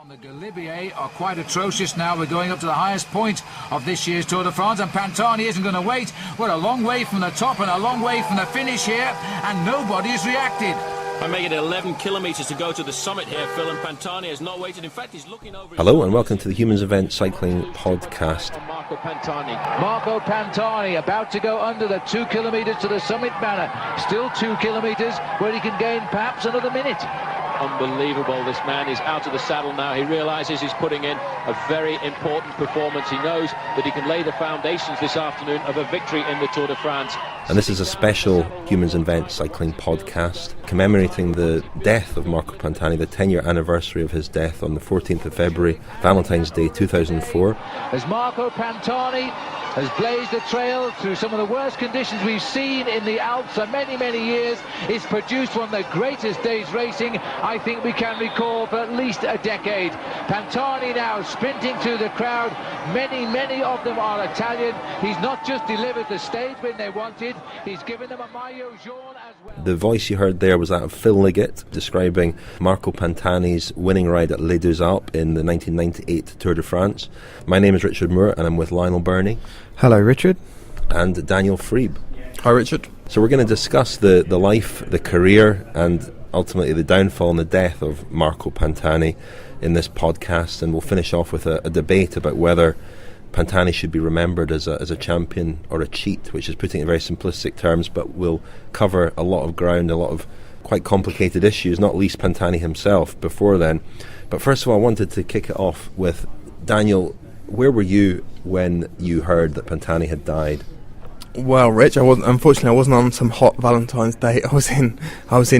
On the Galibier are quite atrocious now. We're going up to the highest point of this year's Tour de France, and Pantani isn't going to wait. We're a long way from the top and a long way from the finish here, and nobody's reacted. I make it 11 kilometres to go to the summit here, Phil, and Pantani has not waited. In fact, he's looking over... Hello and welcome to the Humans Event Cycling Podcast. Marco Pantani. Marco Pantani about to go under the 2 kilometres to the summit banner. Still 2 kilometres where he can gain perhaps another minute. Unbelievable. This man is out of the saddle now. He realises he's putting in a very important performance. He knows that he can lay the foundations this afternoon of a victory in the Tour de France. And this is a special Humans Event Cycling Podcast commemorating the death of Marco Pantani, the 10-year anniversary of his death on the 14th of February, Valentine's Day 2004. As Marco Pantani has blazed a trail through some of the worst conditions we've seen in the Alps for many, many years. It's produced one of the greatest days racing I think we can recall for at least a decade. Pantani now sprinting through the crowd. Many, many of them are Italian. He's not just delivered the stage when they wanted, he's given them a maillot jaune as well. The voice you heard there was that of Phil Liggett describing Marco Pantani's winning ride at Les Deux Alpes in the 1998 Tour de France. My name is Richard Moore and I'm with Lionel Burney. Hello, Richard. And Daniel Freeb. Hi, Richard. So we're going to discuss the life, the career, and ultimately the downfall and the death of Marco Pantani in this podcast, and we'll finish off with a debate about whether Pantani should be remembered as a champion or a cheat, which is putting it in very simplistic terms, but we'll cover a lot of ground, a lot of quite complicated issues, not least Pantani himself before then. But first of all, I wanted to kick it off with Daniel. Where were you when you heard that Pantani had died? Well, Rich, unfortunately I wasn't on some hot Valentine's Day. I was in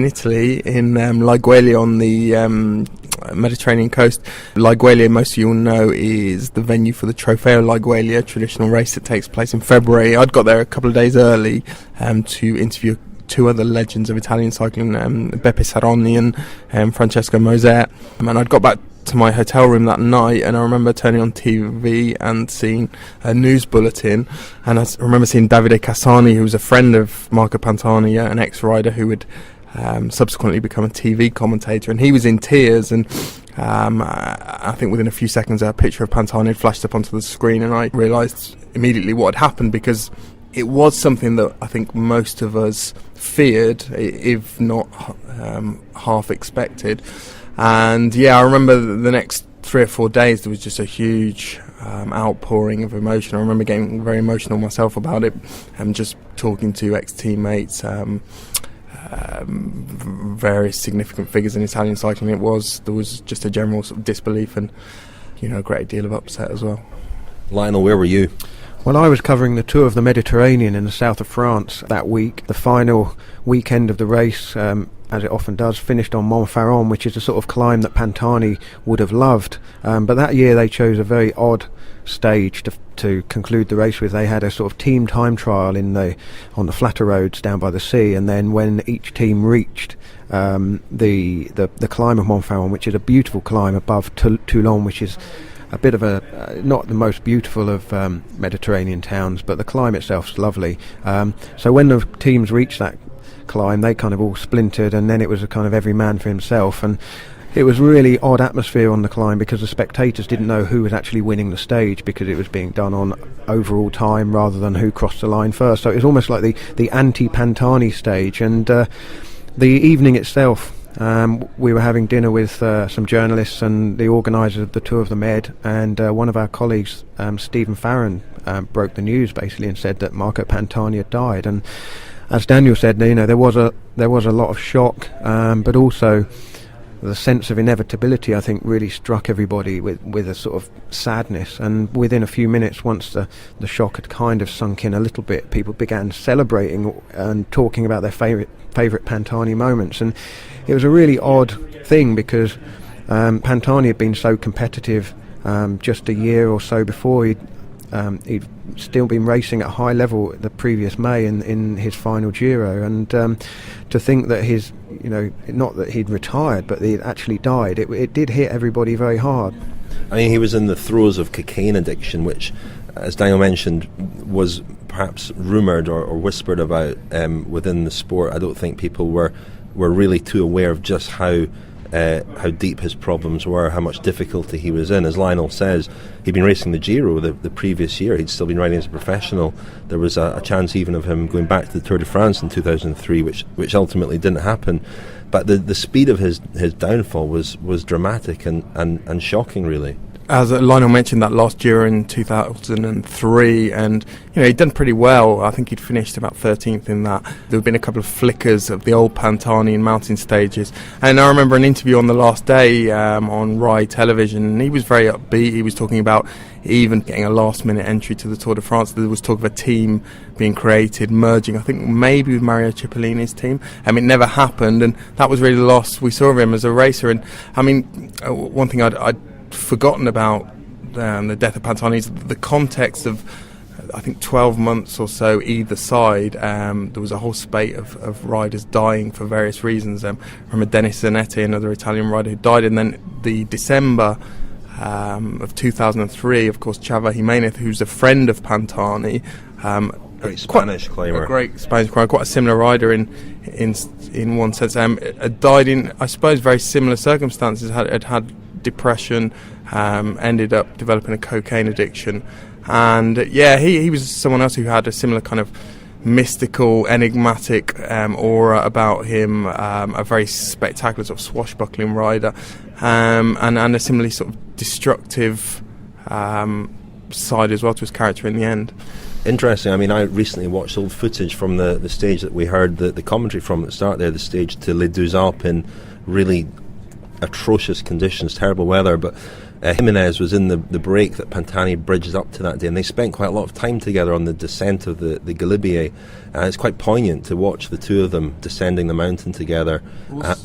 Italy, in Liguelia on the Mediterranean coast. Liguelia, most of you will know, is the venue for the Trofeo Liguelia, traditional race that takes place in February. I'd got there a couple of days early to interview two other legends of Italian cycling, Beppe Saronni and Francesco Moser. And I'd got back to my hotel room that night, and I remember turning on TV and seeing a news bulletin, and I remember seeing Davide Cassani, who was a friend of Marco Pantani, an ex-rider who would subsequently become a TV commentator, and he was in tears, and I think within a few seconds a picture of Pantani had flashed up onto the screen, and I realised immediately what had happened, because it was something that I think most of us feared, if not half expected. And yeah, I remember the next 3 or 4 days there was just a huge outpouring of emotion. I remember getting very emotional myself about it, and just talking to ex-teammates, various significant figures in Italian cycling. There was just a general sort of disbelief and, a great deal of upset as well. Lionel, where were you? Well, I was covering the Tour of the Mediterranean in the south of France that week. The final weekend of the race, as it often does, finished on Montferrand, which is a sort of climb that Pantani would have loved. But that year they chose a very odd stage to conclude the race with. They had a sort of team time trial on the flatter roads down by the sea, and then when each team reached the climb of Montferrand, which is a beautiful climb above Toulon, which is a bit of not the most beautiful of Mediterranean towns, but the climb itself is lovely. So when the teams reached that climb, they kind of all splintered, and then it was a kind of every man for himself, and it was really odd atmosphere on the climb, because the spectators didn't know who was actually winning the stage, because it was being done on overall time rather than who crossed the line first. So it was almost like the anti-Pantani stage. And the evening itself, we were having dinner with some journalists and the organisers of the Tour of the Med, and one of our colleagues, Stephen Farron, broke the news basically and said that Marco Pantani had died. And as Daniel said, there was a lot of shock, but also the sense of inevitability, I think, really struck everybody with a sort of sadness. And within a few minutes, once the shock had kind of sunk in a little bit, people began celebrating and talking about their favourite Pantani moments. And it was a really odd thing, because Pantani had been so competitive just a year or so before. He'd still been racing at high level the previous May in his final Giro, and to think that not that he'd retired, but he'd actually died, it did hit everybody very hard. I mean, he was in the throes of cocaine addiction, which, as Daniel mentioned, was perhaps rumoured or whispered about within the sport. I don't think people were really too aware of just how how deep his problems were, how much difficulty he was in. As Lionel says, he'd been racing the Giro the previous year. He'd still been riding as a professional. There was a chance even of him going back to the Tour de France in 2003, which ultimately didn't happen. But the speed of his downfall was dramatic and shocking, really. As Lionel mentioned, that last Giro in 2003, and he'd done pretty well. I think he'd finished about 13th in that. There had been a couple of flickers of the old Pantani in mountain stages, and I remember an interview on the last day on Rai television, and he was very upbeat. He was talking about even getting a last-minute entry to the Tour de France. There was talk of a team being created, merging, I think maybe with Mario Cipollini's team. It never happened, and that was really the loss we saw of him as a racer. And one thing I'd forgotten about the death of Pantani is the context of, I think, 12 months or so either side. There was a whole spate of riders dying for various reasons. Remember Dennis Zanetti, another Italian rider who died, and then the December of 2003, of course, Chava Jimenez, who's a friend of Pantani, great Spanish climber, quite a similar rider in one sense, died in, I suppose, very similar circumstances. Had depression, ended up developing a cocaine addiction, and he was someone else who had a similar kind of mystical, enigmatic aura about him, a very spectacular sort of swashbuckling rider, and a similarly sort of destructive side as well to his character in the end. Interesting. I recently watched old footage from the stage that we heard the commentary from at the start there, the stage to Les Deux Alpes in really atrocious conditions, terrible weather, but Jimenez was in the break that Pantani bridges up to that day, and they spent quite a lot of time together on the descent of the Galibier. It's quite poignant to watch the two of them descending the mountain together,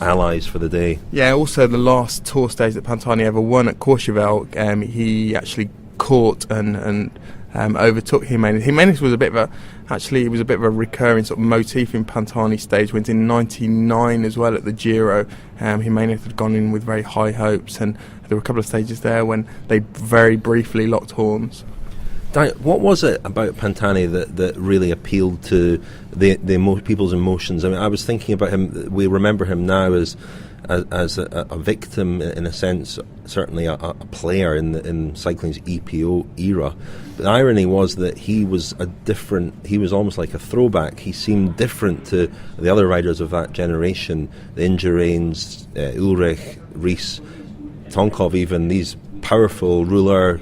allies for the day. Yeah, also the last tour stage that Pantani ever won at Courchevel, he actually caught and overtook Jimenez. Jimenez was a bit of a recurring sort of motif in Pantani's stage wins in '99 as well at the Giro. Jimenez had gone in with very high hopes, and there were a couple of stages there when they very briefly locked horns. What was it about Pantani that really appealed to the people's emotions? I was thinking about him. We remember him now as a victim in a sense, certainly a player in cycling's EPO era. The irony was that he was almost like a throwback. He seemed different to the other riders of that generation, the Indurains, Ulrich, Ries, Tonkov, even these powerful ruler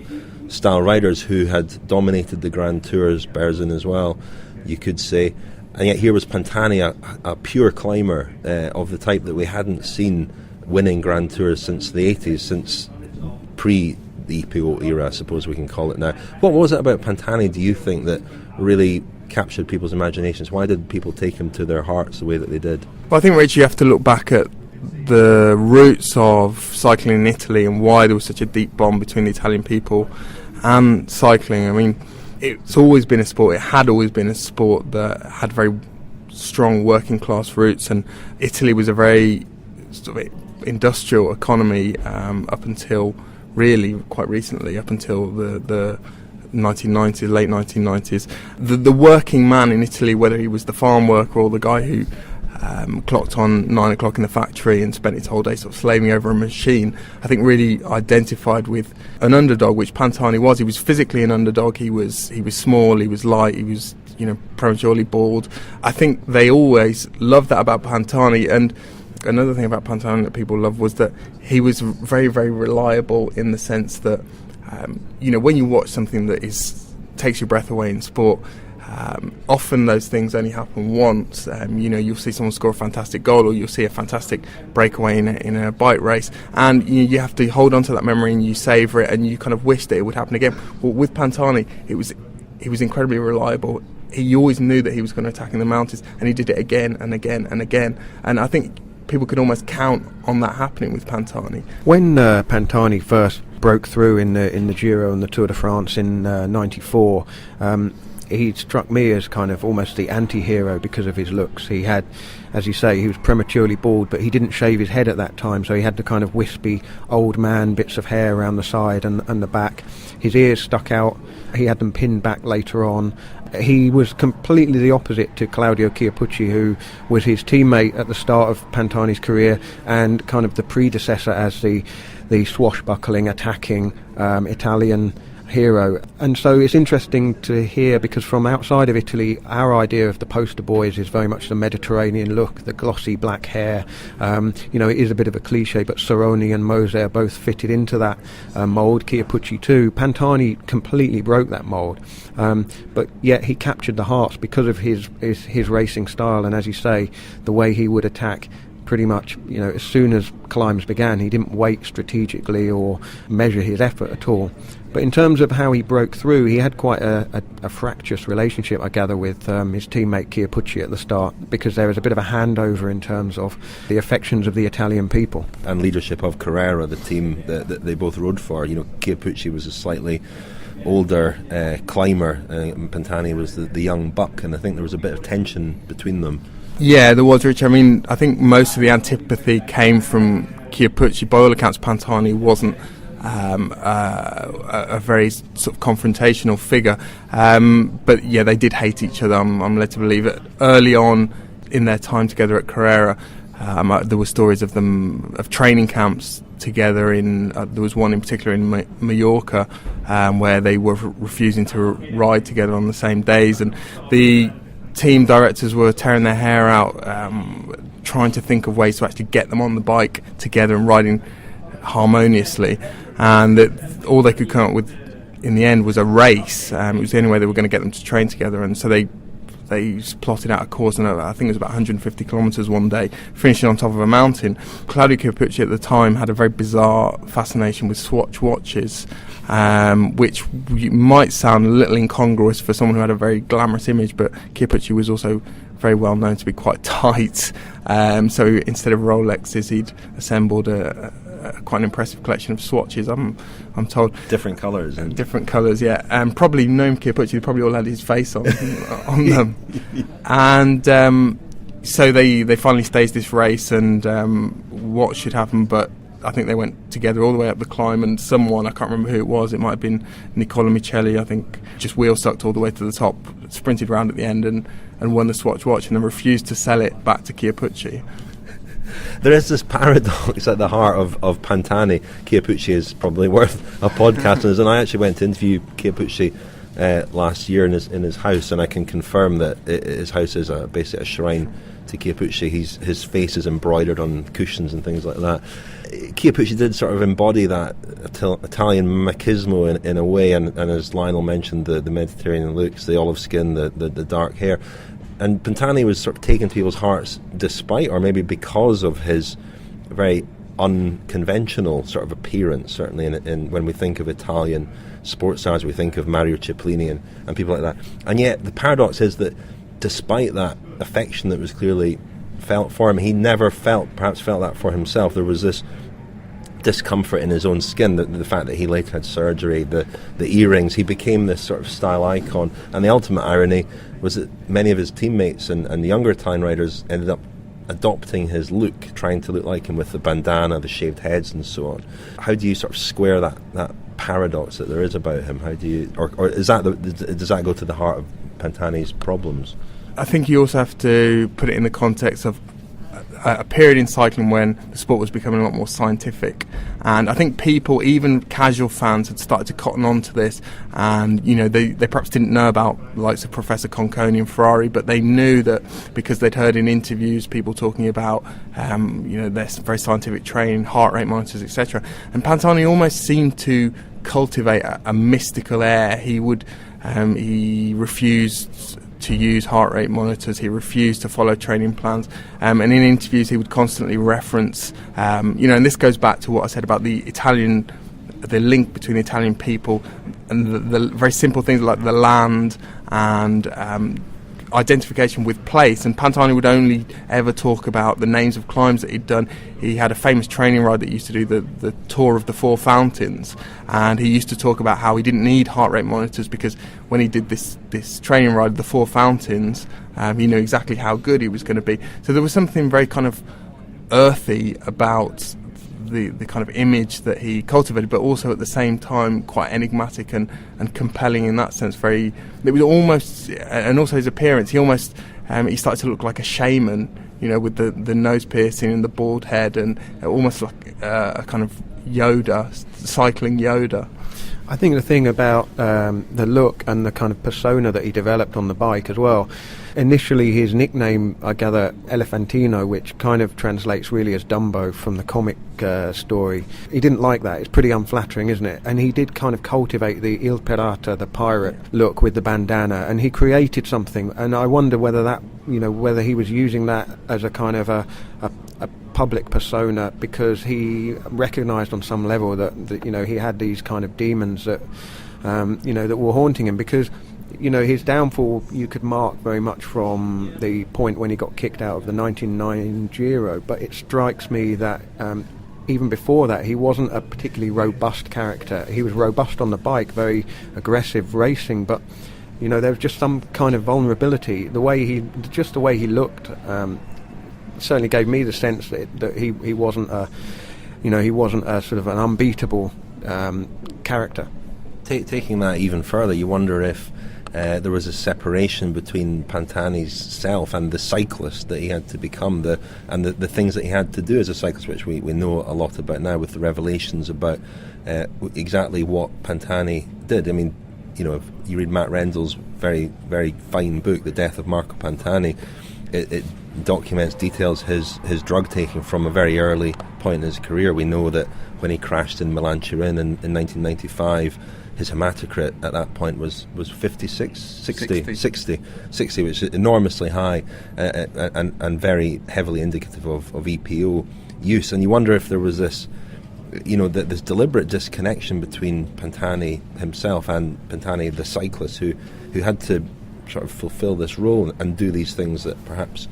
style riders who had dominated the Grand Tours, Berzin as well, you could say. And yet here was Pantani, a pure climber of the type that we hadn't seen winning Grand Tours since the 80s, since pre the EPO era, I suppose we can call it now. What was it about Pantani, do you think, that really captured people's imaginations? Why did people take him to their hearts the way that they did? Well, I think, Rich, you have to look back at the roots of cycling in Italy and why there was such a deep bond between the Italian people and cycling. It's always been a sport. It had always been a sport that had very strong working class roots, and Italy was a very sort of industrial economy up until really quite recently, up until the 1990s, late 1990s. The working man in Italy, whether he was the farm worker or the guy who clocked on 9 o'clock in the factory and spent his whole day sort of slaving over a machine, I think really identified with an underdog, which Pantani was. He was physically an underdog. He was small, he was light, he was prematurely bald. I think they always loved that about Pantani. And another thing about Pantani that people loved was that he was very, very reliable, in the sense that when you watch something that takes your breath away in sport, often those things only happen once. You'll see someone score a fantastic goal, or you'll see a fantastic breakaway in a bike race, and you have to hold on to that memory and you savour it, and you kind of wish that it would happen again. Well, with Pantani, he was incredibly reliable. He always knew that he was going to attack in the mountains, and he did it again and again and again. And I think people could almost count on that happening with Pantani. When Pantani first broke through in the Giro and the Tour de France in '94, he struck me as kind of almost the anti-hero because of his looks. He had, as you say, he was prematurely bald, but he didn't shave his head at that time, so he had the kind of wispy old man bits of hair around the side and the back. His ears stuck out. He had them pinned back later on. He was completely the opposite to Claudio Chiappucci, who was his teammate at the start of Pantani's career and kind of the predecessor as the swashbuckling, attacking Italian hero. And so it's interesting to hear, because from outside of Italy, our idea of the poster boys is very much the Mediterranean look, the glossy black hair. It is a bit of a cliche, but Cerrone and Moser both fitted into that mould. Chiappucci too. Pantani completely broke that mould, but yet he captured the hearts because of his racing style, and as you say, the way he would attack. Pretty much, as soon as climbs began, he didn't wait strategically or measure his effort at all. But in terms of how he broke through, he had quite a fractious relationship, I gather, with his teammate Chiappucci at the start, because there was a bit of a handover in terms of the affections of the Italian people. And leadership of Carrera, the team that they both rode for. Chiappucci was a slightly older climber, and Pantani was the young buck, and I think there was a bit of tension between them. Yeah, there was, Rich. I mean, I think most of the antipathy came from Chiappucci. By all accounts, Pantani wasn't a very sort of confrontational figure. But yeah, they did hate each other, I'm led to believe it. Early on in their time together at Carrera, there were stories of them, of training camps together there was one in particular in Mallorca, where they were refusing to ride together on the same days, and the team directors were tearing their hair out, trying to think of ways to actually get them on the bike together and riding harmoniously, and all they could come up with in the end was a race. It was the only way they were going to get them to train together, and so they plotted out a course, and I think it was about 150 kilometres one day, finishing on top of a mountain. Claudio Chiappucci at the time had a very bizarre fascination with Swatch watches, which might sound a little incongruous for someone who had a very glamorous image, but Chiappucci was also very well known to be quite tight. So instead of Rolexes, he'd assembled quite an impressive collection of swatches, I'm told. Different colours. Different colours, yeah. And probably knowing Chiappucci, they probably all had his face on them. And so they finally staged this race, and what should happen, but I think they went together all the way up the climb, and someone, I can't remember who it was, it might have been Nicola Micheli, I think, just wheel sucked all the way to the top, sprinted round at the end and won the Swatch watch, and then refused to sell it back to Chiappucci. There is this paradox at the heart of Pantani. Chiappucci is probably worth a podcast, and I actually went to interview Chiappucci last year in his house, and I can confirm that his house is basically a shrine to Chiappucci. His face is embroidered on cushions and things like that. Chiappucci did sort of embody that Italian machismo in a way, and as Lionel mentioned, the Mediterranean looks, the olive skin, the dark hair. And Pantani was sort of taken to people's hearts despite, or maybe because of, his very unconventional sort of appearance, certainly in when we think of Italian sports stars, we think of Mario Cipollini and people like that. And yet the paradox is that despite that affection that was clearly felt for him, he never perhaps felt that for himself. There was this discomfort in his own skin, the fact that he later had surgery, the earrings. He became this sort of style icon, and the ultimate irony was that many of his teammates and younger Italian riders ended up adopting his look, trying to look like him with the bandana, the shaved heads and so on. How do you sort of square that paradox that there is about him? How do you, or is that does that go to the heart of Pantani's problems? I think you also have to put it in the context of a period in cycling when the sport was becoming a lot more scientific, and I think people, even casual fans, had started to cotton on to this, and they perhaps didn't know about the likes of Professor Conconi and Ferrari, but they knew that because they'd heard in interviews people talking about their very scientific training, heart rate monitors, etc. And Pantani almost seemed to cultivate a mystical air. He refused to use heart rate monitors, he refused to follow training plans, and in interviews he would constantly reference and this goes back to what I said about the link between Italian people and the very simple things like the land and identification with place, and Pantani would only ever talk about the names of climbs that he'd done. He had a famous training ride that he used to do the tour of the Four Fountains, and he used to talk about how he didn't need heart rate monitors because when he did this training ride of the Four Fountains, he knew exactly how good he was going to be. So there was something very kind of earthy about the kind of image that he cultivated, but also at the same time quite enigmatic and compelling in that sense. It was almost, and also his appearance, he started to look like a shaman, with the nose piercing and the bald head, and almost like a kind of Yoda, cycling Yoda. I think the thing about the look and the kind of persona that he developed on the bike as well, initially his nickname, I gather, Elefantino, which kind of translates really as Dumbo from the comic story. He didn't like that. It's pretty unflattering, isn't it? And he did kind of cultivate the Il Pirata, the pirate look with the bandana, and he created something. And I wonder whether that, whether he was using that as a kind of a public persona because he recognised on some level that he had these kind of demons that that were haunting him, because his downfall you could mark very much from the point when he got kicked out of the 1999 Giro, but it strikes me that even before that he wasn't a particularly robust character. He was robust on the bike, very aggressive racing, but there was just some kind of vulnerability. The way he looked certainly gave me the sense that he wasn't a sort of an unbeatable character. Taking that even further, you wonder if there was a separation between Pantani's self and the cyclist that he had to become, the things that he had to do as a cyclist, which we know a lot about now with the revelations about exactly what Pantani did. I mean, if you read Matt Rendell's very, very fine book, The Death of Marco Pantani, it details his drug taking from a very early point in his career. We know that when he crashed in Milan-Turin in 1995, his hematocrit at that point was 60, which is enormously high and very heavily indicative of EPO use. And you wonder if there was this, this deliberate disconnection between Pantani himself and Pantani the cyclist, who had to sort of fulfill this role and do these things that perhaps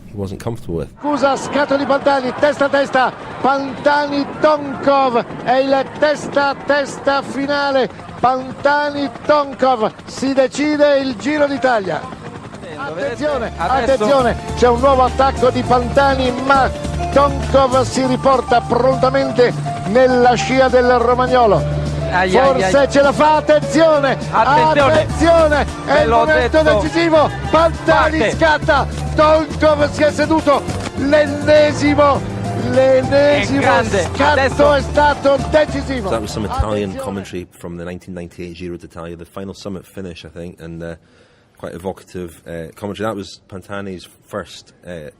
he wasn't comfortable with. Scusa, scatto di Pantani, testa a testa, Pantani-Tonkov, è il testa a testa finale, Pantani-Tonkov, si decide il Giro d'Italia. Attenzione, c'è un nuovo attacco di Pantani, ma Tonkov si riporta prontamente nella scia del romagnolo. Forse ce la fa, attenzione, è il momento decisivo, Pantani scatta, Tonkov si è seduto, l'ennesimo scatto è stato decisivo. That was some Italian commentary from the 1998 Giro d'Italia, the final summit finish, I think, and quite evocative commentary. That was Pantani's first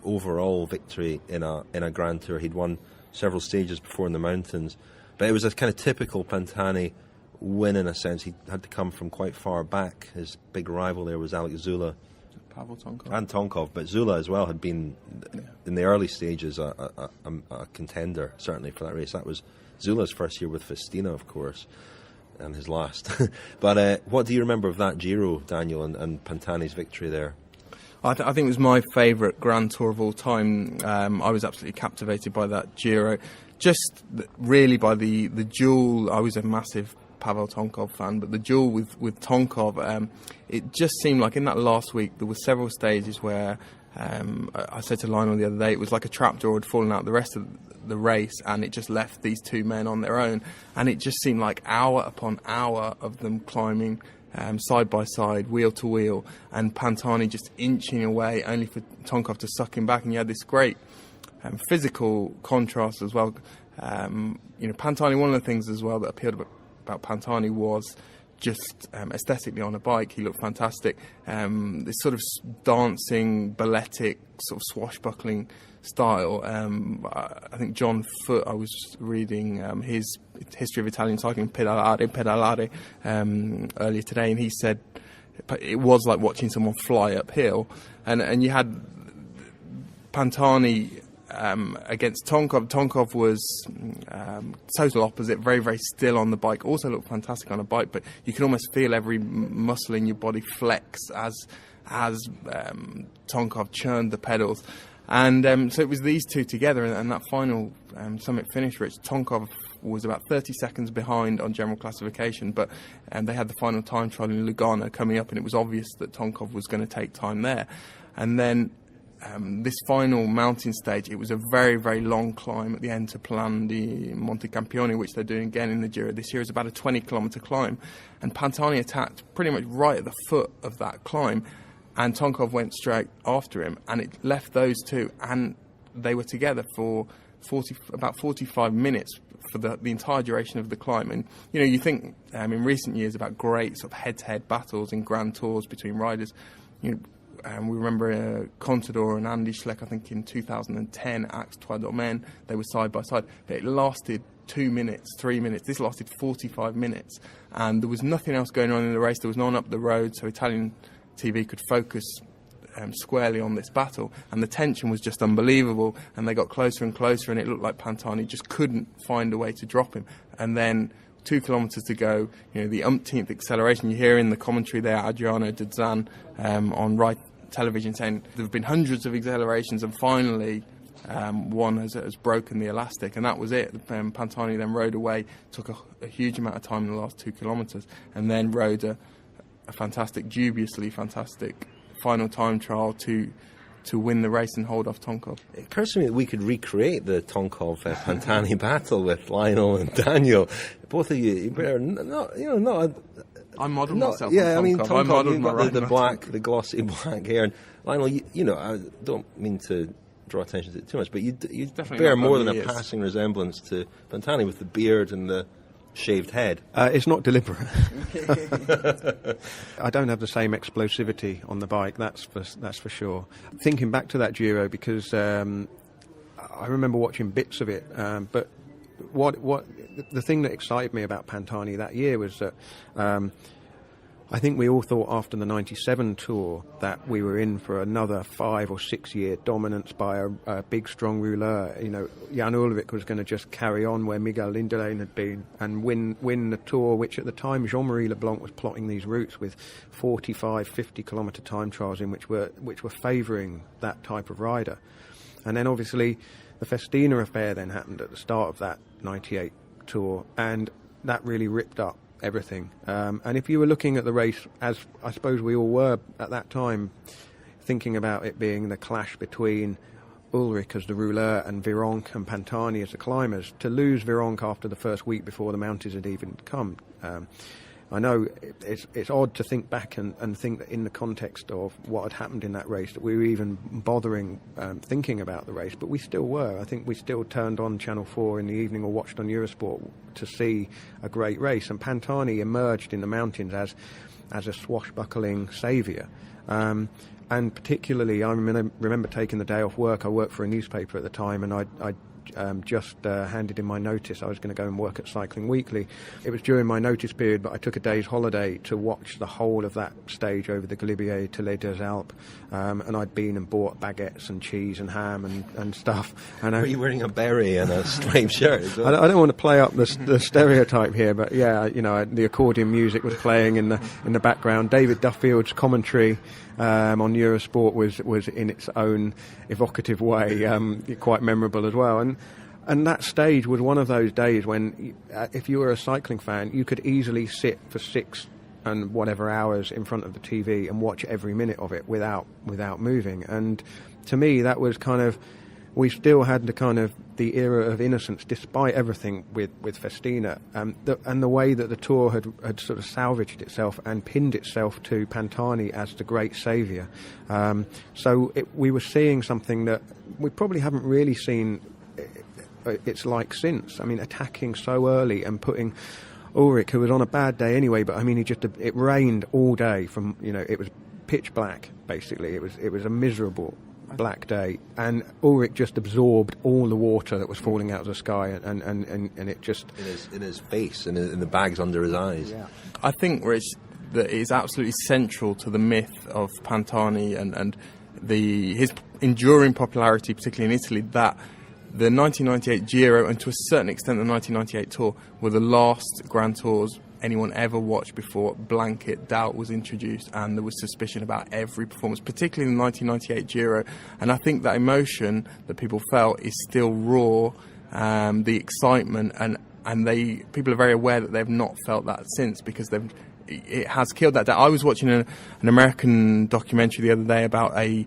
overall victory in a Grand Tour. He'd won several stages before in the mountains, but it was a kind of typical Pantani win in a sense. He had to come from quite far back. His big rival there was Alex Zula and Tonkov, but Zula as well had been in the early stages a contender certainly for that race. That was Zula's first year with Festina, of course, and his last. But what do you remember of that Giro, Daniel, and Pantani's victory there? I think it was my favourite Grand Tour of all time. I was absolutely captivated by that Giro. Just really by the duel. I was a massive Pavel Tonkov fan, but the duel with Tonkov, it just seemed like in that last week there were several stages where I said to Lionel the other day, it was like a trapdoor had fallen out the rest of the race, and it just left these two men on their own, and it just seemed like hour upon hour of them climbing side by side, wheel to wheel, and Pantani just inching away, only for Tonkov to suck him back, and you had this great physical contrast as well. Pantani, one of the things as well that appealed about Pantani was just aesthetically on a bike. He looked fantastic. This sort of dancing, balletic, sort of swashbuckling style. I think John Foote, I was reading his History of Italian Cycling, Pedalare, earlier today, and he said it was like watching someone fly uphill. And you had Pantani against Tonkov. Tonkov was total opposite, very, very still on the bike, also looked fantastic on a bike, but you can almost feel every muscle in your body flex as as Tonkov churned the pedals. And so it was these two together, and that final summit finish, Rich, Tonkov was about 30 seconds behind on general classification, but they had the final time trial in Lugano coming up, and it was obvious that Tonkov was going to take time there. And then this final mountain stage, it was a very, very long climb at the end to Plan di Montecampione, which they're doing again in the Giro this year. It's about a 20-kilometre climb, and Pantani attacked pretty much right at the foot of that climb, and Tonkov went straight after him, and it left those two, and they were together for about 45 minutes for the entire duration of the climb. And you think in recent years about great sort of head-to-head battles in Grand Tours between riders. We remember Contador and Andy Schleck, I think in 2010, Axe Trois Domaines, they were side by side, but it lasted 2 minutes, 3 minutes. This lasted 45 minutes, and there was nothing else going on in the race. There was no one up the road, so Italian TV could focus squarely on this battle, and the tension was just unbelievable, and they got closer and closer, and it looked like Pantani just couldn't find a way to drop him. And then 2 kilometres to go, the umpteenth acceleration. You hear in the commentary there Adriano Dezan on Rai television saying there have been hundreds of accelerations, and finally one has broken the elastic, and that was it. Pantani then rode away, took a huge amount of time in the last 2 kilometres, and then rode a fantastic, dubiously fantastic final time trial to win the race and hold off Tonkov. It occurs to me that we could recreate the Tonkov-Pantani battle with Lionel and Daniel. Both of you better not. I modelled myself. Yeah, on Tonkov. Tonkov, I modelled you've got the glossy black hair. And Lionel, I don't mean to draw attention to it too much, but you bear more than a passing resemblance to Pantani with the beard and the shaved head. It's not deliberate. I don't have the same explosivity on the bike, that's for sure. Thinking back to that Giro, because I remember watching bits of it, but what the thing that excited me about Pantani that year was that I think we all thought after the 97 Tour that we were in for another 5 or 6 year dominance by a big, strong rouleur. Jan Ullrich was going to just carry on where Miguel Indurain had been and win the Tour, which at the time Jean-Marie Leblanc was plotting these routes with 45, 50-kilometre time trials in which were favouring that type of rider. And then obviously the Festina affair then happened at the start of that 98 Tour, and that really ripped up everything. And if you were looking at the race, as I suppose we all were at that time, thinking about it being the clash between Ullrich as the rouleur and Vironk and Pantani as the climbers, to lose Vironk after the first week before the mountains had even come, I know it's odd to think back and think that in the context of what had happened in that race that we were even bothering thinking about the race, but we still were. I think we still turned on Channel 4 in the evening or watched on Eurosport to see a great race, and Pantani emerged in the mountains as a swashbuckling saviour. And particularly, I remember taking the day off work. I worked for a newspaper at the time, and I just handed in my notice. I was going to go and work at Cycling Weekly. It was during my notice period, but I took a day's holiday to watch the whole of that stage over the Galibier to Les Deux Alpes, and I'd been and bought baguettes and cheese and ham and stuff. And were you wearing a beret and a striped shirt as well? I don't want to play up the stereotype here, but yeah, the accordion music was playing in the background. David Duffield's commentary on Eurosport was in its own evocative way quite memorable as well, and that stage was one of those days when if you were a cycling fan you could easily sit for 6 and whatever hours in front of the TV and watch every minute of it without moving. And to me that was kind of, we still had the kind of the era of innocence despite everything with Festina, and the way that the Tour had sort of salvaged itself and pinned itself to Pantani as the great saviour. So we were seeing something that we probably haven't really seen its like since. I mean, attacking so early and putting Ullrich, who was on a bad day anyway, but I mean, it rained all day from, it was pitch black basically. It was a miserable black day, and Ullrich just absorbed all the water that was falling out of the sky, and it just in his face and in the bags under his eyes. Yeah. I think, Rich, that it is absolutely central to the myth of Pantani and his enduring popularity, particularly in Italy, that the 1998 Giro and to a certain extent the 1998 Tour were the last Grand Tours anyone ever watched before, blanket doubt was introduced, and there was suspicion about every performance, particularly in the 1998 Giro. And I think that emotion that people felt is still raw, the excitement, and people are very aware that they've not felt that since, because it has killed that doubt. I was watching an American documentary the other day about a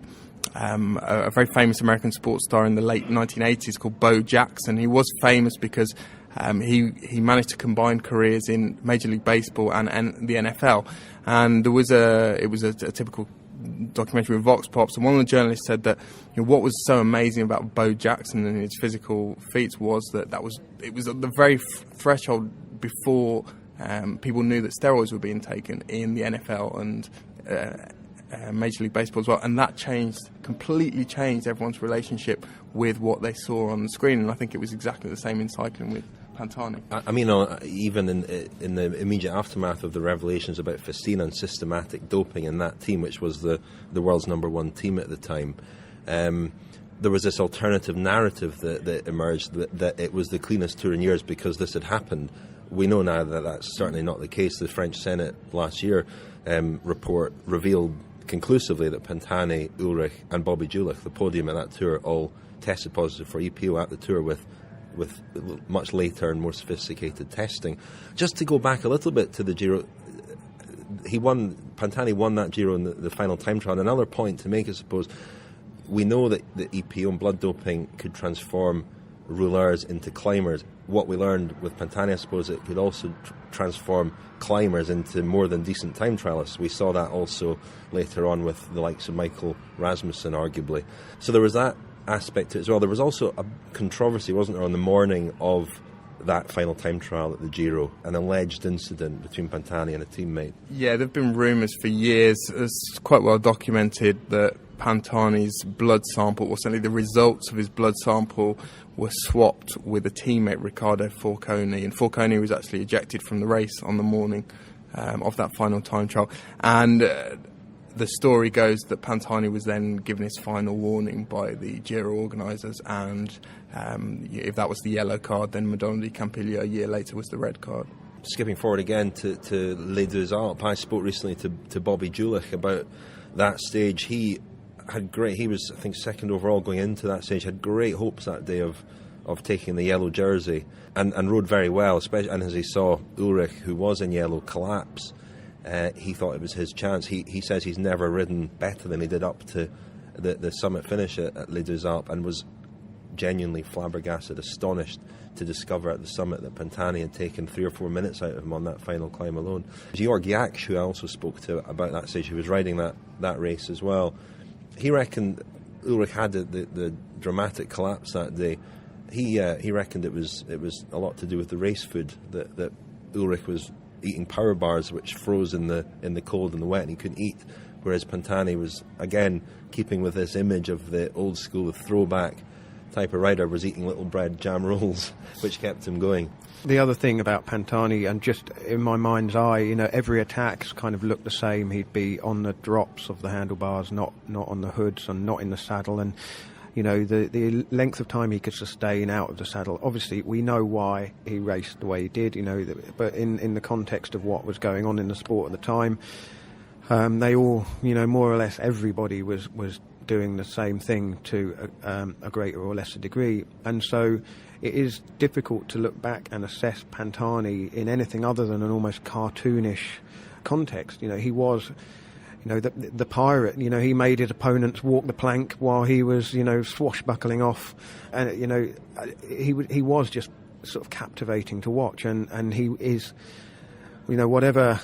very famous American sports star in the late 1980s called Bo Jackson. He was famous because he managed to combine careers in Major League Baseball and the NFL. And it was a typical documentary with Vox Pops, and one of the journalists said that what was so amazing about Bo Jackson and his physical feats was that it was at the very threshold before people knew that steroids were being taken in the NFL and Major League Baseball as well, and that completely changed everyone's relationship with what they saw on the screen. And I think it was exactly the same in cycling with Pantani. I mean, even in the immediate aftermath of the revelations about Festina and systematic doping in that team, which was the world's #1 team at the time, there was this alternative narrative that emerged that it was the cleanest tour in years because this had happened. We know now that that's certainly not the case. The French Senate last year report revealed conclusively that Pantani, Ulrich and Bobby Julich, the podium at that tour, all tested positive for EPO at the tour with much later and more sophisticated testing. Just to go back a little bit to the Giro, Pantani won that Giro in the final time trial. And another point to make, I suppose, we know that the EPO and blood doping could transform rouleurs into climbers. What we learned with Pantani, I suppose, it could also transform climbers into more than decent time trialists. We saw that also later on with the likes of Michael Rasmussen, arguably. So there was that aspect to it as well. There was also a controversy, wasn't there, on the morning of that final time trial at the Giro, an alleged incident between Pantani and a teammate. Yeah, there have been rumours for years. It's quite well documented that Pantani's blood sample, or certainly the results of his blood sample, were swapped with a teammate, Riccardo Forconi, and Forconi was actually ejected from the race on the morning of that final time trial. And the story goes that Pantani was then given his final warning by the Giro organisers, and if that was the yellow card, then Madonna di Campiglio a year later was the red card. Skipping forward again to Les Deux Alpes, I spoke recently to Bobby Julich about that stage. He was, I think, second overall going into that stage, had great hopes that day of taking the yellow jersey, and rode very well, especially. And as he saw Ulrich, who was in yellow, collapse, he thought it was his chance. He says he's never ridden better than he did up to the summit finish at Les Deux Alpes, and was genuinely flabbergasted, astonished to discover at the summit that Pantani had taken 3 or 4 minutes out of him on that final climb alone. Georg Jaksch, who I also spoke to about that stage, who was riding that race as well, he reckoned Ulrich had the dramatic collapse that day. He reckoned it was a lot to do with the race food, that Ulrich was eating power bars which froze in the cold and the wet, and he couldn't eat, whereas Pantani was, again, keeping with this image of the old school throwback type of rider, was eating little bread jam rolls, which kept him going. The other thing about Pantani, and just in my mind's eye, every attack's kind of looked the same. He'd be on the drops of the handlebars, not on the hoods, and not in the saddle, and the length of time he could sustain out of the saddle. Obviously, we know why he raced the way he did, but in the context of what was going on in the sport at the time, they all, more or less everybody was doing the same thing to a greater or lesser degree. And so it is difficult to look back and assess Pantani in anything other than an almost cartoonish context. He was... the pirate, he made his opponents walk the plank while he was, swashbuckling off. And, he was just sort of captivating to watch. And he is, whatever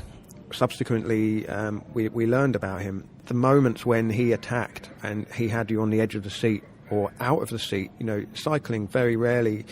subsequently we learned about him, the moments when he attacked and he had you on the edge of the seat or out of the seat, cycling very rarely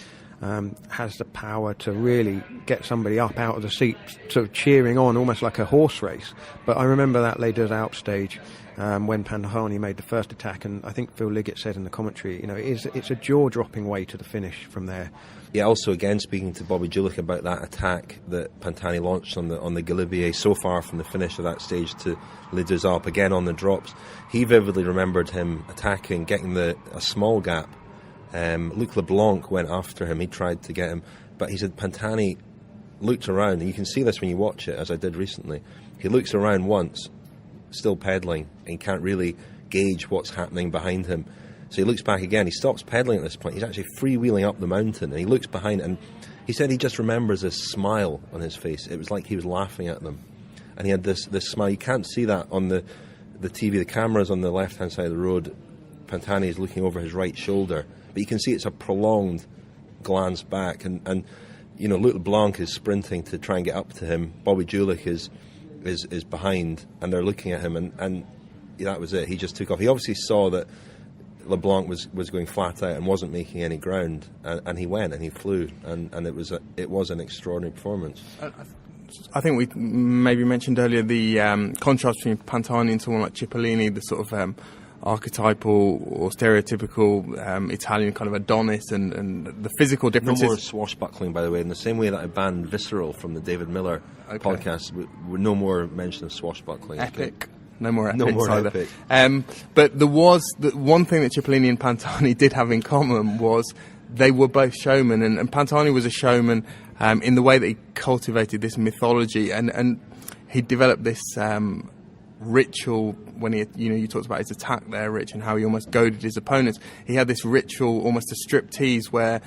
has the power to really get somebody up out of the seat, sort of cheering on, almost like a horse race. But I remember that Les Deux Alpes stage when Pantani made the first attack, and I think Phil Liggett said in the commentary, it's a jaw-dropping way to the finish from there. Yeah, also again speaking to Bobby Julich about that attack that Pantani launched on the Galibier, so far from the finish of that stage to Les Deux Alpes, again on the drops, he vividly remembered him attacking, getting a small gap. Luc Leblanc went after him, he tried to get him, but he said Pantani looked around, and you can see this when you watch it, as I did recently. He looks around once, still pedalling, and he can't really gauge what's happening behind him. So he looks back again. He stops pedaling at this point. He's actually freewheeling up the mountain, and he looks behind, and he said he just remembers this smile on his face. It was like he was laughing at them, and he had this smile. You can't see that on the TV. The camera's on the left-hand side of the road. Pantani is looking over his right shoulder, but you can see it's a prolonged glance back, and you know, Luc Leblanc is sprinting to try and get up to him. Bobby Julich is behind, and they're looking at him, and that was it. He just took off. He obviously saw that LeBlanc was going flat out and wasn't making any ground, and he went and he flew, and it was an extraordinary performance. I think we maybe mentioned earlier the contrast between Pantani and someone like Cipollini, the sort of archetypal or stereotypical Italian kind of Adonis, and the physical differences. No more swashbuckling, by the way, in the same way that I banned Visceral from the David Miller podcast. No more mention of swashbuckling. Epic. No more epic. No more epic. But there was one thing that Cipollini and Pantani did have in common was they were both showmen, and Pantani was a showman in the way that he cultivated this mythology, and he developed this ritual when you talked about his attack there, Rich, and how he almost goaded his opponents. He had this ritual, almost a striptease, where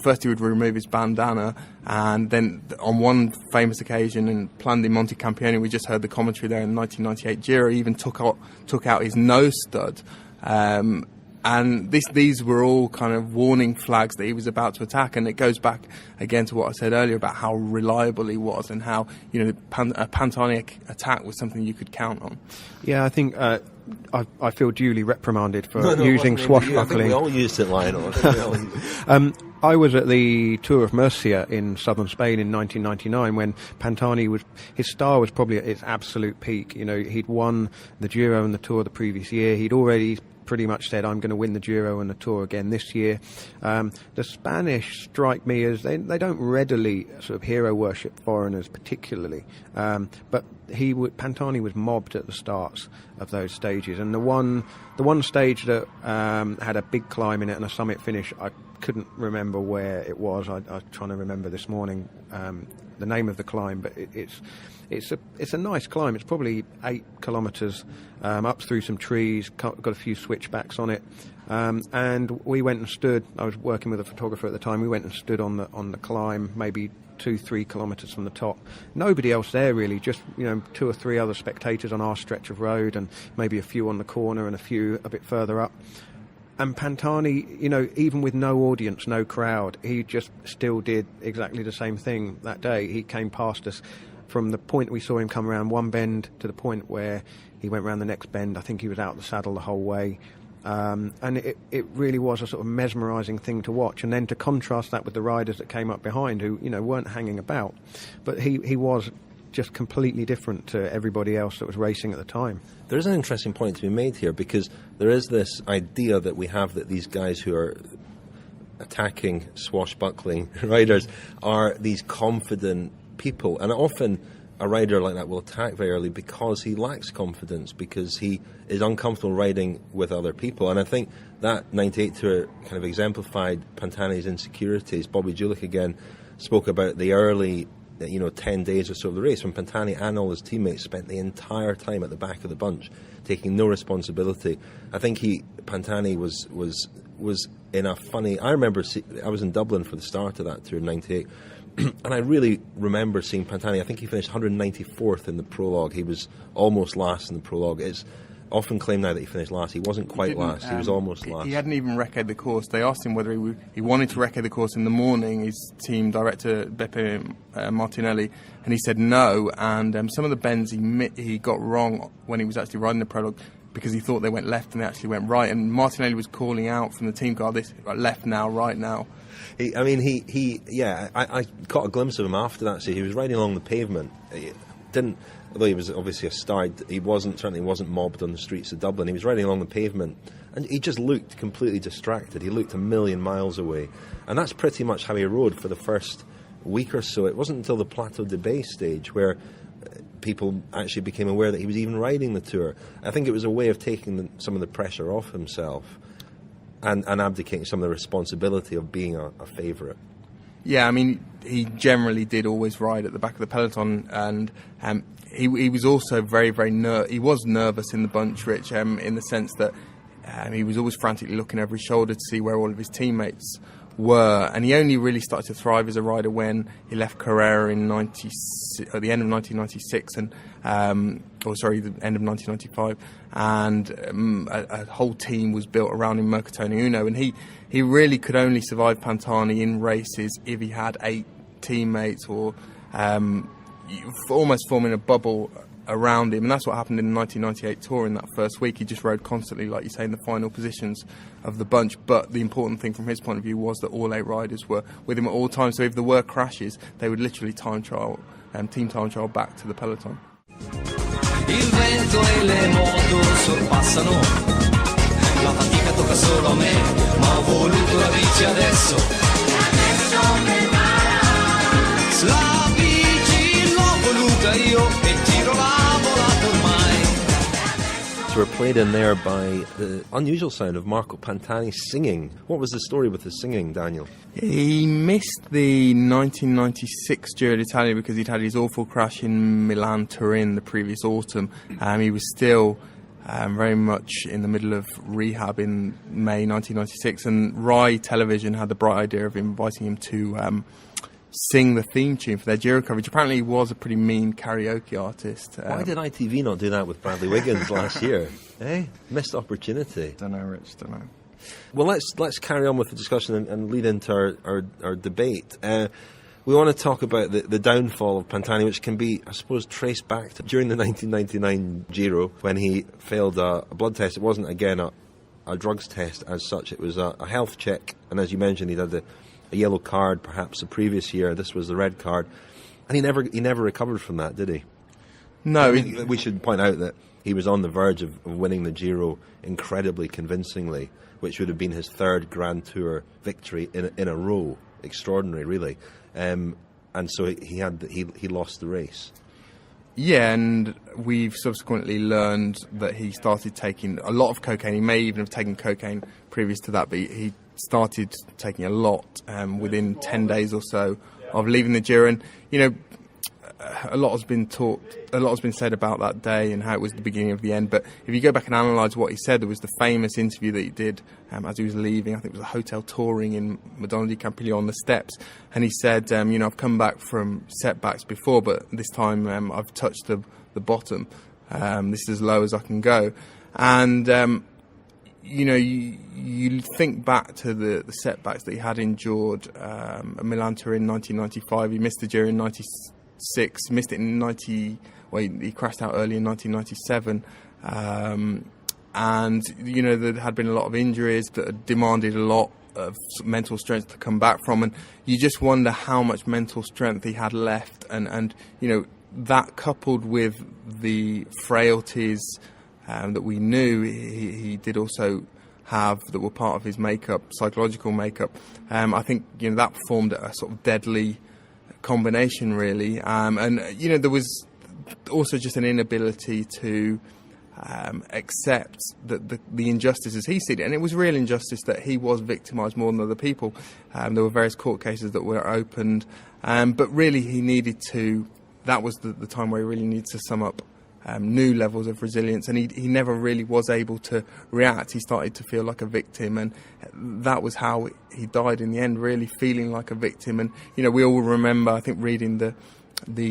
first he would remove his bandana, and then on one famous occasion in Plan di Monte Campione, we just heard the commentary there in the 1998 Giro, he even took out his nose stud. And these were all kind of warning flags that he was about to attack, and it goes back again to what I said earlier about how reliable he was, and how a Pantani attack was something you could count on. Yeah, I think I feel duly reprimanded for using swashbuckling. I think we all used it, Lionel. I was at the Tour of Murcia in southern Spain in 1999 when Pantani his star was probably at its absolute peak. You know, he'd won the Giro and the Tour the previous year. He'd already pretty much said, I'm going to win the Giro and the Tour again this year. The Spanish strike me as they don't readily sort of hero worship foreigners particularly, but Pantani was mobbed at the starts of those stages, and the one stage that had a big climb in it and a summit finish, I couldn't remember where it was. I was trying to remember this morning the name of the climb, but it's a nice climb. It's probably 8 kilometres up through some trees, got a few switchbacks on it, and we went and stood. I was working with a photographer at the time. We went and stood on the climb, maybe 2-3 kilometres from the top. Nobody else there really, just 2 or 3 other spectators on our stretch of road, and maybe a few on the corner and a few a bit further up. And Pantani, even with no audience, no crowd, he just still did exactly the same thing that day. He came past us from the point we saw him come around one bend to the point where he went around the next bend. I think he was out the saddle the whole way. And it really was a sort of mesmerising thing to watch. And then to contrast that with the riders that came up behind who, weren't hanging about. But he was just completely different to everybody else that was racing at the time. There is an interesting point to be made here, because there is this idea that we have that these guys who are attacking swashbuckling riders are these confident people, and often a rider like that will attack very early because he lacks confidence, because he is uncomfortable riding with other people. And I think that 98 Tour kind of exemplified Pantani's insecurities. Bobby Julich again spoke about the early 10 days or so of the race when Pantani and all his teammates spent the entire time at the back of the bunch, taking no responsibility. I think Pantani was in a funny... I remember I was in Dublin for the start of that tour in 98, and I really remember seeing Pantani. I think he finished 194th in the prologue. He was almost last in the prologue. It's often claimed now that he finished last. He wasn't quite last. He was almost last. He hadn't even recce'd the course. They asked him whether he wanted to recce the course in the morning, his team director Beppe Martinelli, and he said no. And some of the bends he got wrong when he was actually riding the prologue, because he thought they went left and they actually went right. And Martinelli was calling out from the team car, this left now, right now. I caught a glimpse of him after that. So he was riding along the pavement. Although he was obviously a star, he certainly wasn't mobbed on the streets of Dublin. He was riding along the pavement, and he just looked completely distracted. He looked a million miles away, and that's pretty much how he rode for the first week or so. It wasn't until the Plateau de Bay stage where people actually became aware that he was even riding the Tour. I think it was a way of taking some of the pressure off himself and abdicating some of the responsibility of being a favourite. Yeah, I mean, he generally did always ride at the back of the peloton, and he was also very, very he was nervous in the bunch, Rich, in the sense that he was always frantically looking over his shoulder to see where all of his teammates were, and he only really started to thrive as a rider when he left Carrera at the end of 1996, and the end of 1995, and a whole team was built around him, Mercatone Uno, and he really could only survive Pantani in races if he had 8 teammates or almost forming a bubble around him, and that's what happened in the 1998 Tour. In that first week, he just rode constantly, like you say, in the final positions of the bunch. But the important thing from his point of view was that all 8 riders were with him at all times, so if there were crashes, they would literally team time trial back to the peloton. Il vento e le moto sorpassano, la fatica tocca solo a me, ma ho voluto la bici adesso. Adesso che va. La bici l'ho voluta io e tiro l'ha volata ormai. So we're played in there by the unusual sound of Marco Pantani singing. What was the story with his singing, Daniel? He missed the 1996 Giro d'Italia because he'd had his awful crash in Milan-Turin the previous autumn. He was still very much in the middle of rehab in May 1996, and Rai Television had the bright idea of inviting him to sing the theme tune for their Giro coverage. Apparently he was a pretty mean karaoke artist. Why did ITV not do that with Bradley Wiggins last year? Missed opportunity. Don't know, Rich, don't know. Well, let's carry on with the discussion and lead into our debate. We want to talk about the downfall of Pantani, which can be, I suppose, traced back to during the 1999 Giro when he failed a blood test. It wasn't, again, a drugs test as such. It was a health check, and as you mentioned, he'd had a yellow card perhaps the previous year. This was the red card, and he never recovered from that, did he? No. We should point out that he was on the verge of winning the Giro incredibly convincingly, which would have been his 3rd Grand Tour victory in a row. Extraordinary, really. And so he lost the race. Yeah, and we've subsequently learned that he started taking a lot of cocaine. He may even have taken cocaine previous to that, but he started taking a lot within 10 days or so of leaving the Giro. And, a lot has been said about that day and how it was the beginning of the end. But if you go back and analyse what he said, there was the famous interview that he did as he was leaving. I think it was a hotel touring in Madonna di Campiglio on the steps. And he said, I've come back from setbacks before, but this time I've touched the bottom. This is as low as I can go. And, you think back to the setbacks that he had endured at Milan Turin in 1995. He missed the Giro in 96. Missed it in he crashed out early in 1997, and there had been a lot of injuries that had demanded a lot of mental strength to come back from, and you just wonder how much mental strength he had left, and that coupled with the frailties that we knew he did also have that were part of his makeup, psychological makeup. I think that formed a sort of deadly combination, really, and there was also just an inability to accept that the injustice as he seen it, and it was real injustice that he was victimised more than other people. There were various court cases that were opened, but really he needed to. That was the time where he really needed to sum up new levels of resilience, and he never really was able to react. He started to feel like a victim, and that was how he died in the end, really feeling like a victim. And we all remember, I think, reading the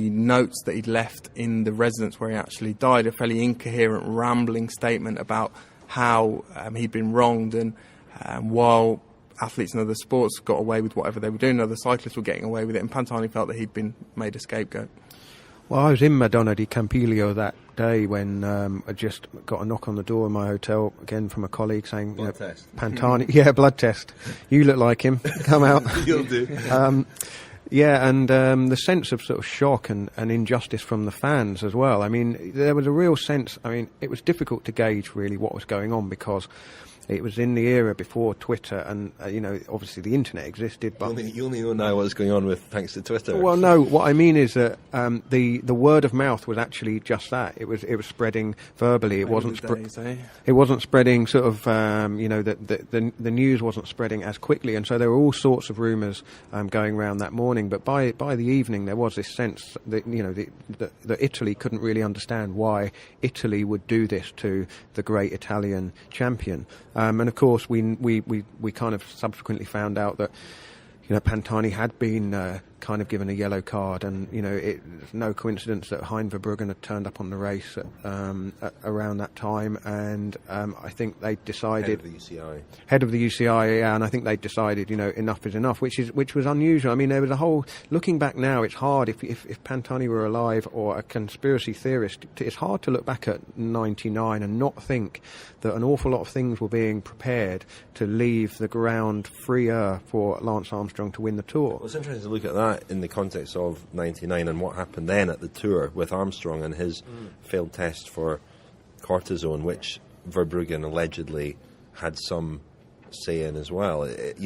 notes that he'd left in the residence where he actually died, a fairly incoherent, rambling statement about how he'd been wronged, and while athletes in other sports got away with whatever they were doing, other cyclists were getting away with it, and Pantani felt that he'd been made a scapegoat. Well, I was in Madonna di Campiglio that day when I just got a knock on the door in my hotel, again from a colleague saying, blood test. Pantani, yeah, blood test. You look like him. Come out. You'll do. And the sense of sort of shock and injustice from the fans as well. I mean, there was a real sense, it was difficult to gauge really what was going on because It was in the era before Twitter, and obviously the internet existed. But you only know now what's going on with thanks to Twitter. Well, no, what I mean is that the word of mouth was actually just that. It was spreading verbally. It wasn't spreading sort of the news wasn't spreading as quickly, and so there were all sorts of rumours going around that morning. But by the evening, there was this sense that that Italy couldn't really understand why Italy would do this to the great Italian champion. And of course, we kind of subsequently found out that Pantani had been kind of given a yellow card, and it's no coincidence that Hein Verbruggen had turned up on the race around that time, and I think they decided head of the UCI, yeah, and I think they decided enough is enough, which was unusual. I mean, there was a whole, looking back now, it's hard if Pantani were alive or a conspiracy theorist, it's hard to look back at 99 and not think that an awful lot of things were being prepared to leave the ground freer for Lance Armstrong to win the Tour. Well, it's interesting to look at that in the context of 99 and what happened then at the Tour with Armstrong and his failed test for cortisone, which Verbruggen allegedly had some say in as well. It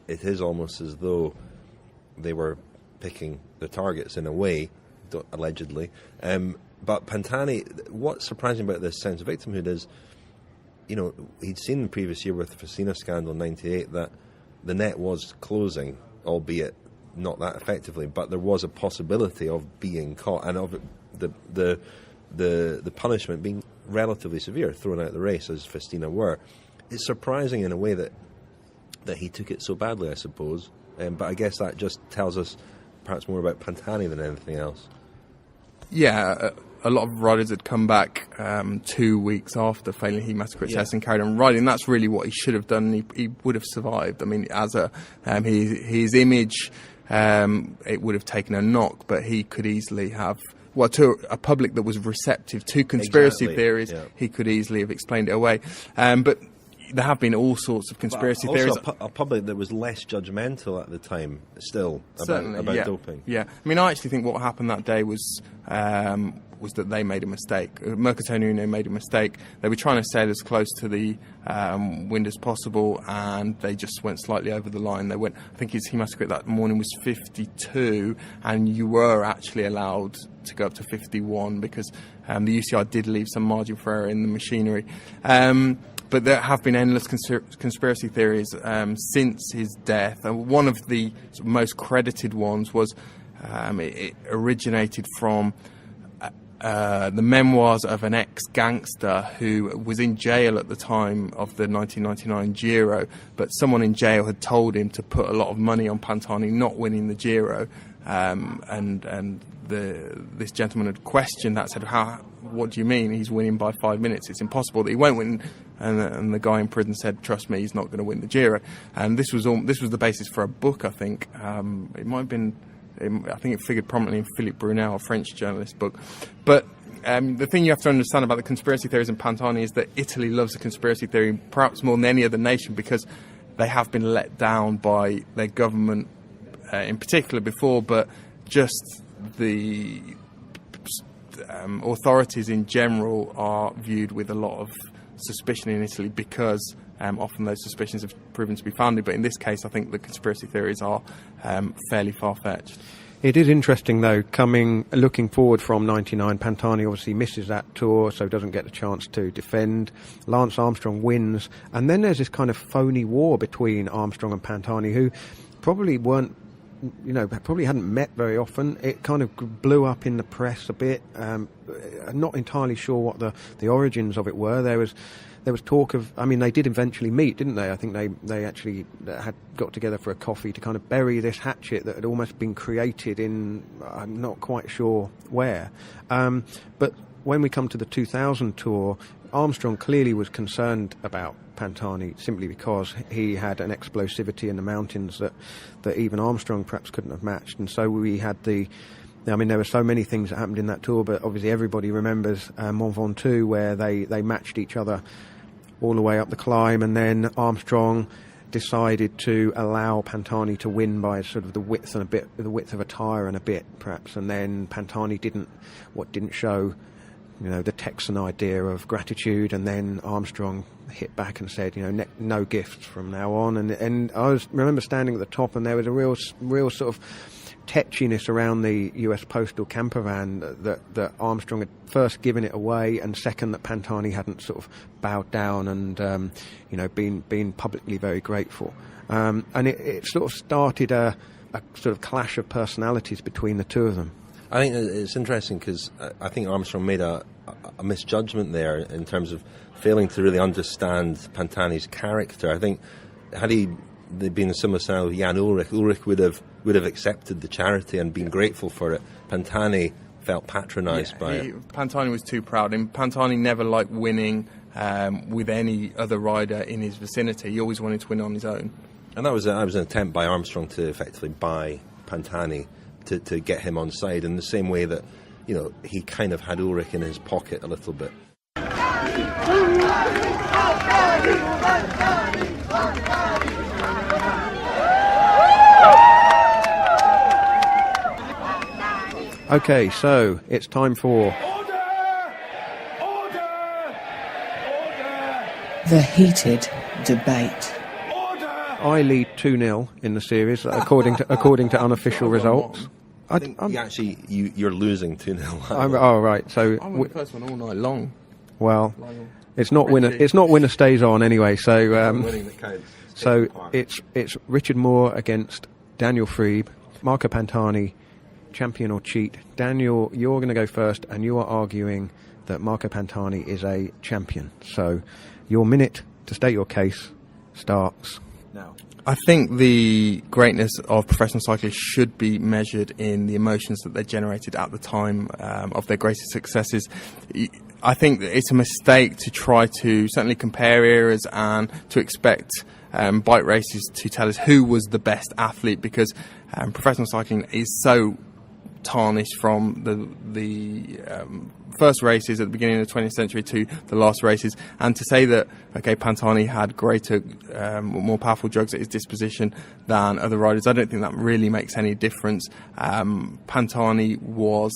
is almost as though they were picking the targets in a way, allegedly. But Pantani, what's surprising about this sense of victimhood is, he'd seen the previous year with the Festina scandal in 98 that the net was closing, albeit not that effectively, but there was a possibility of being caught and of the punishment being relatively severe, thrown out the race as Festina were. It's surprising in a way that he took it so badly, I suppose. But I guess that just tells us perhaps more about Pantani than anything else. Yeah, a lot of riders had come back 2 weeks after failing hematocrit test and carried on riding. That's really what he should have done. He would have survived. I mean, as his image, it would have taken a knock, but he could easily have. Well, to a public that was receptive to conspiracy theories, he could easily have explained it away. But there have been all sorts of conspiracy theories. A public that was less judgmental at the time, still, about doping. Yeah, I mean, I actually think what happened that day was that they made a mistake. Mercatonino made a mistake. They were trying to sail as close to the wind as possible, and they just went slightly over the line. They went. I think his hematocrit that morning was 52, and you were actually allowed to go up to 51 because the UCI did leave some margin for error in the machinery. But there have been endless conspiracy theories since his death. One of the most credited ones was it originated from the memoirs of an ex-gangster who was in jail at the time of the 1999 Giro, but someone in jail had told him to put a lot of money on Pantani not winning the Giro, and this gentleman had questioned that, said, what do you mean he's winning by 5 minutes? It's impossible that he won't win. And the guy in prison said, trust me, he's not going to win the Giro. And this was the basis for a book, I think. It might have been, I think it figured prominently in Philippe Brunel, a French journalist book. But the thing you have to understand about the conspiracy theories in Pantani is that Italy loves a conspiracy theory perhaps more than any other nation because they have been let down by their government in particular before, but just the authorities in general are viewed with a lot of suspicion in Italy because often those suspicions have proven to be founded. But in this case, I think the conspiracy theories are fairly far-fetched. It is interesting, though, looking forward from 99, Pantani obviously misses that Tour, so doesn't get the chance to defend. Lance Armstrong wins, and then there's this kind of phony war between Armstrong and Pantani, who probably probably hadn't met very often. It kind of blew up in the press a bit. I'm not entirely sure what the origins of it were. There was talk of, I mean, they did eventually meet, didn't they? I think they actually had got together for a coffee to kind of bury this hatchet that had almost been created in, I'm not quite sure where. But when we come to the 2000 Tour, Armstrong clearly was concerned about Pantani simply because he had an explosivity in the mountains that even Armstrong perhaps couldn't have matched. And so we had there were so many things that happened in that Tour, but obviously everybody remembers Mont Ventoux, where they matched each other all the way up the climb, and then Armstrong decided to allow Pantani to win by sort of the width of a tyre and a bit, perhaps, and then Pantani didn't show the Texan idea of gratitude, and then Armstrong hit back and said, no gifts from now on. And I remember standing at the top, and there was a real sort of tetchiness around the US postal camper van that Armstrong had first given it away, and second that Pantani hadn't sort of bowed down and been publicly very grateful. And it sort of started a sort of clash of personalities between the two of them. I think it's interesting because I think Armstrong made a misjudgment there in terms of failing to really understand Pantani's character. I think had he been a similar style with Jan Ullrich would have accepted the charity and been grateful for it. Pantani felt patronised by it. Pantani was too proud, and Pantani never liked winning with any other rider in his vicinity. He always wanted to win on his own. And that was an attempt by Armstrong to effectively buy Pantani to get him on side, in the same way that he kind of had Ullrich in his pocket a little bit. Okay, so it's time for the heated debate. I lead 2-0 in the series, according to unofficial results. I think you're losing 2-0. Oh right, so I won the first one all night long. Well, it's not winner stays on anyway. So so it's Richard Moore against Daniel Friebe, Marco Pantani, champion or cheat. Daniel, you're going to go first, and you are arguing that Marco Pantani is a champion. So your minute to state your case starts now. I think the greatness of professional cyclists should be measured in the emotions that they generated at the time of their greatest successes. I think that it's a mistake to try to certainly compare eras and to expect bike races to tell us who was the best athlete, because professional cycling is so tarnished from the first races at the beginning of the 20th century to the last races, and to say that Pantani had greater, more powerful drugs at his disposition than other riders, I don't think that really makes any difference. Pantani was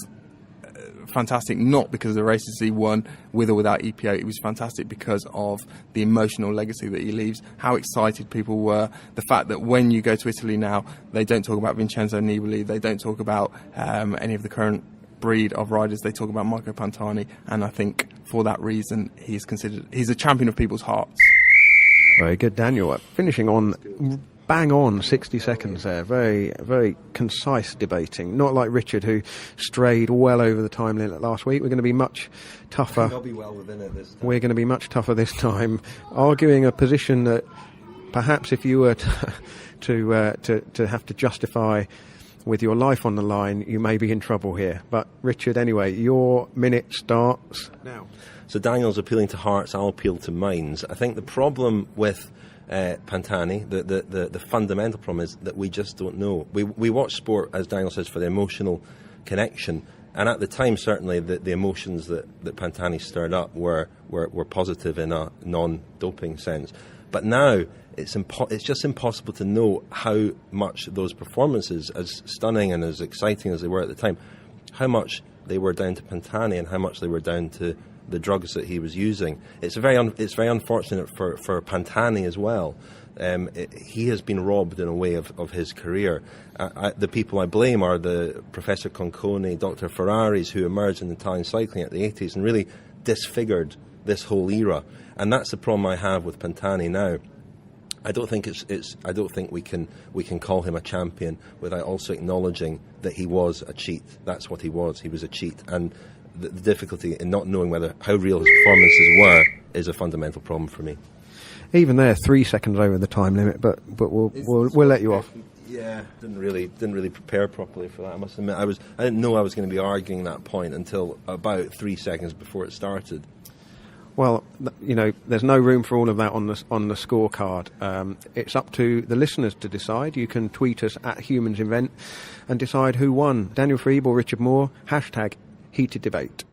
fantastic not because of the races he won with or without EPO. It was fantastic because of the emotional legacy that he leaves, how excited people were, the fact that when you go to Italy now, they don't talk about Vincenzo Nibali, they don't talk about any of the current breed of riders, they talk about Marco Pantani, and I think for that reason he's a champion of people's hearts. Very good, Daniel. Finishing on bang on 60 seconds there. Very, very concise debating. Not like Richard, who strayed well over the time limit last week. We're going to be much tougher. I'll be well within it this time. We're going to be much tougher this time, arguing a position that perhaps if you were to have to justify with your life on the line, you may be in trouble here. But Richard, anyway, your minute starts now. So Daniel's appealing to hearts, I'll appeal to minds. I think the problem with Pantani, the fundamental problem is that we just don't know. We watch sport, as Daniel says, for the emotional connection, and at the time certainly the emotions that Pantani stirred up were positive in a non-doping sense. But now it's just impossible to know how much those performances, as stunning and as exciting as they were at the time, how much they were down to Pantani and how much they were down to the drugs that he was using. It's very unfortunate for Pantani as well. He has been robbed in a way of his career. The people I blame are the Professor Conconi, Dr. Ferraris, who emerged in Italian cycling at the 80s and really disfigured this whole era. And that's the problem I have with Pantani now. I don't think I don't think we can call him a champion without also acknowledging that he was a cheat. That's what he was. He was a cheat, and the difficulty in not knowing how real his performances were is a fundamental problem for me. Even there, 3 seconds over the time limit, but we'll let you off. Yeah, didn't really prepare properly for that. I must admit, I didn't know I was going to be arguing that point until about 3 seconds before it started. Well, there's no room for all of that on the scorecard. It's up to the listeners to decide. You can tweet us at HumansInvent and decide who won, Daniel Friebe or Richard Moore. #Heated Debate.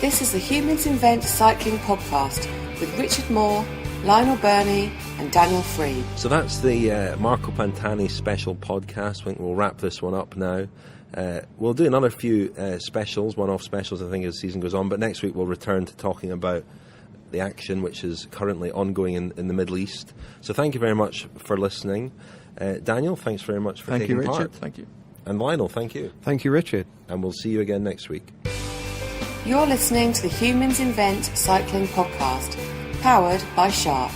This is the Humans Invent Cycling Podcast with Richard Moore Lionel Burney and Daniel Freed. So that's the Marco Pantani special podcast. I think we'll wrap this one up now. We'll do another few specials, one-off specials, I think, as the season goes on. But next week we'll return to talking about the action which is currently ongoing in the Middle East. So thank you very much for listening. Daniel, thanks very much for taking part. Thank you, Richard. Thank you. And Lionel, thank you. Thank you, Richard. And we'll see you again next week. You're listening to the Humans Invent Cycling podcast, powered by Sharp.